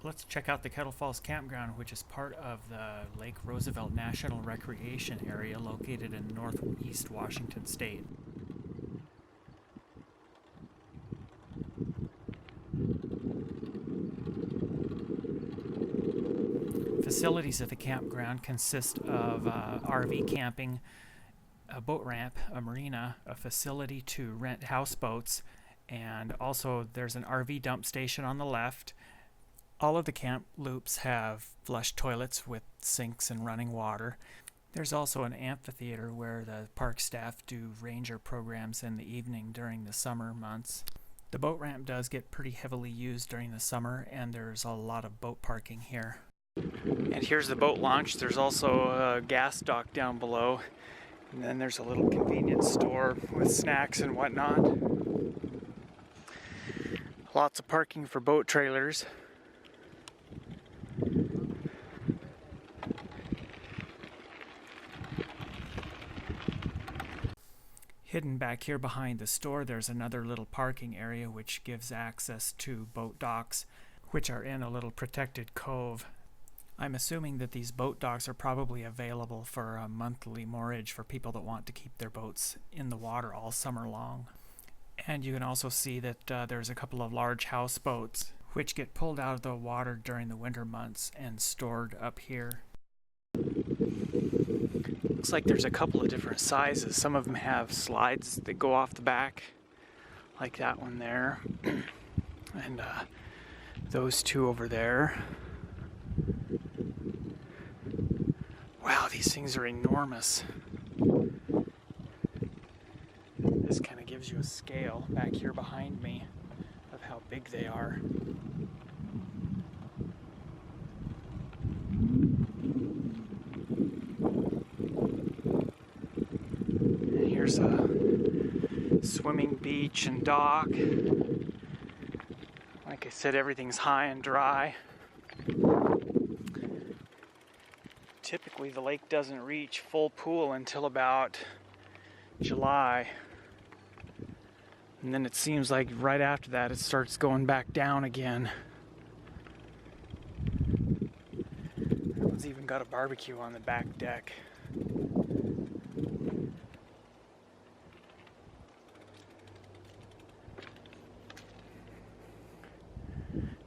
Let's check out the Kettle Falls Campground, which is part of the Lake Roosevelt National Recreation Area located in northeast Washington State. Facilities at the campground consist of RV camping, a boat ramp, a marina, a facility to rent houseboats, and also there's an RV dump station on the left. All of the camp loops have flush toilets with sinks and running water. There's also an amphitheater where the park staff do ranger programs in the evening during the summer months. The boat ramp does get pretty heavily used during the summer, and there's a lot of boat parking here. And here's the boat launch. There's also a gas dock down below, and then there's a little convenience store with snacks and whatnot. Lots of parking for boat trailers. Hidden back here behind the store, there's another little parking area which gives access to boat docks, which are in a little protected cove. I'm assuming that these boat docks are probably available for a monthly moorage for people that want to keep their boats in the water all summer long. And you can also see that there's a couple of large houseboats which get pulled out of the water during the winter months and stored up here. Looks like there's a couple of different sizes. Some of them have slides that go off the back, like that one there, and those two over there. Wow, these things are enormous. This kind of gives you a scale back here behind me of how big they are. And here's a swimming beach and dock. Like I said, everything's high and dry. Typically the lake doesn't reach full pool until about July. And then it seems like right after that it starts going back down again. That one's even got a barbecue on the back deck.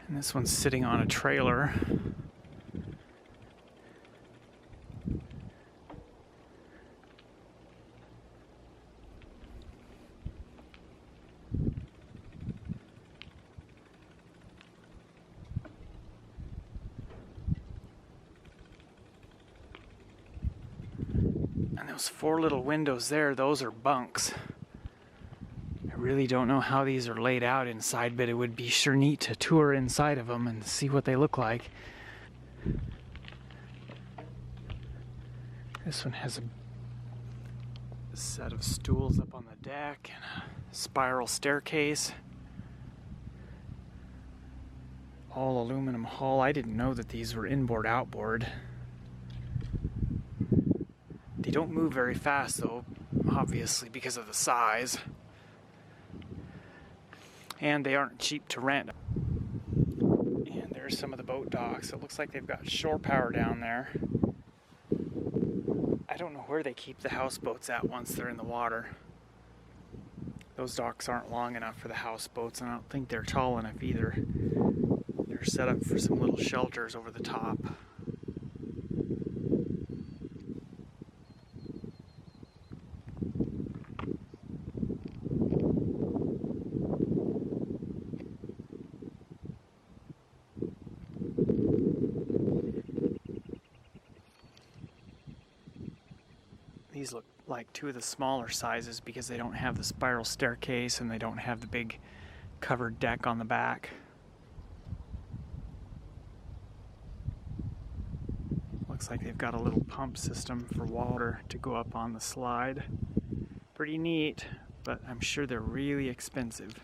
And this one's sitting on a trailer. And those four little windows there, those are bunks. I really don't know how these are laid out inside, but it would be sure neat to tour inside of them and see what they look like. This one has a set of stools up on the deck and a spiral staircase. All aluminum hull. I didn't know that these were inboard outboard. They don't move very fast though, obviously because of the size. And they aren't cheap to rent. And there's some of the boat docks. It looks like they've got shore power down there. I don't know where they keep the houseboats at once they're in the water. Those docks aren't long enough for the houseboats, and I don't think they're tall enough either. They're set up for some little shelters over the top. These look like two of the smaller sizes because they don't have the spiral staircase and they don't have the big covered deck on the back. Looks like they've got a little pump system for water to go up on the slide. Pretty neat, but I'm sure they're really expensive.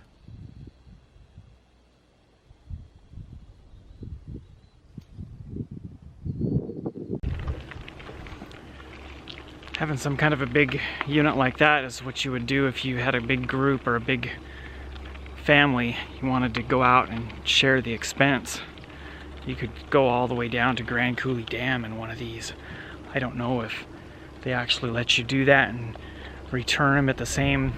Having some kind of a big unit like that is what you would do if you had a big group or a big family. You wanted to go out and share the expense. You could go all the way down to Grand Coulee Dam in one of these. I don't know if they actually let you do that and return them at the same,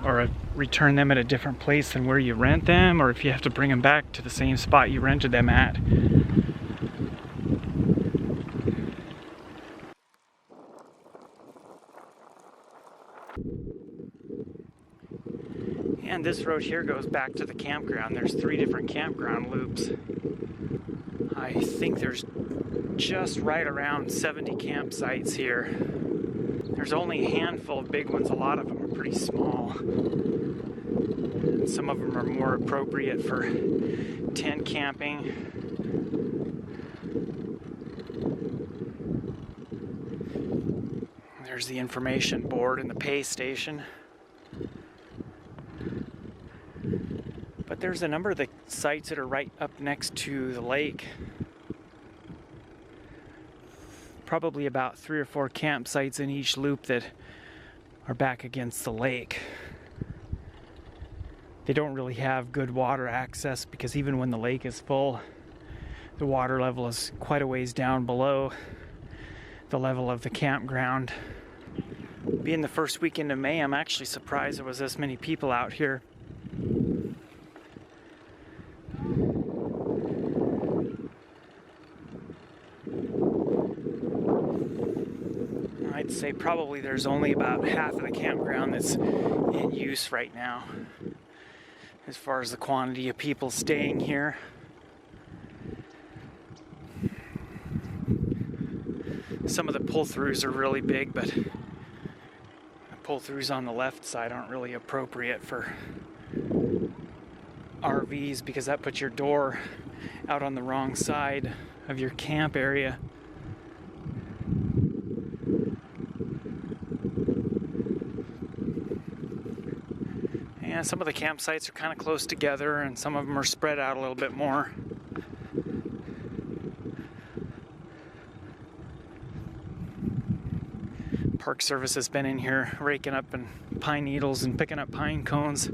or return them at a different place than where you rent them, or if you have to bring them back to the same spot you rented them at. And this road here goes back to the campground. There's 3 different campground loops. I think there's just right around 70 campsites here. There's only a handful of big ones. A lot of them are pretty small. Some of them are more appropriate for tent camping. There's the information board and the pay station. But there's a number of the sites that are right up next to the lake. Probably about 3 or 4 campsites in each loop that are back against the lake. They don't really have good water access because even when the lake is full, the water level is quite a ways down below the level of the campground. Being the first weekend of May, I'm actually surprised there was this many people out here. I'd say probably there's only about half of the campground that's in use right now as far as the quantity of people staying here. Some of the pull-throughs are really big, but the pull-throughs on the left side aren't really appropriate for RVs because that puts your door out on the wrong side of your camp area. And some of the campsites are kind of close together and some of them are spread out a little bit more. Park Service has been in here raking up and pine needles and picking up pine cones.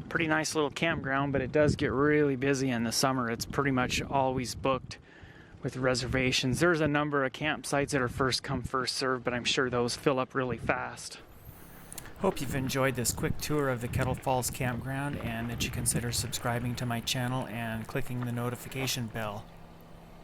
Pretty nice little campground, but it does get really busy in the summer. It's pretty much always booked with reservations. There's a number of campsites that are first come, first served, but I'm sure those fill up really fast. Hope you've enjoyed this quick tour of the Kettle Falls campground and that you consider subscribing to my channel and clicking the notification bell.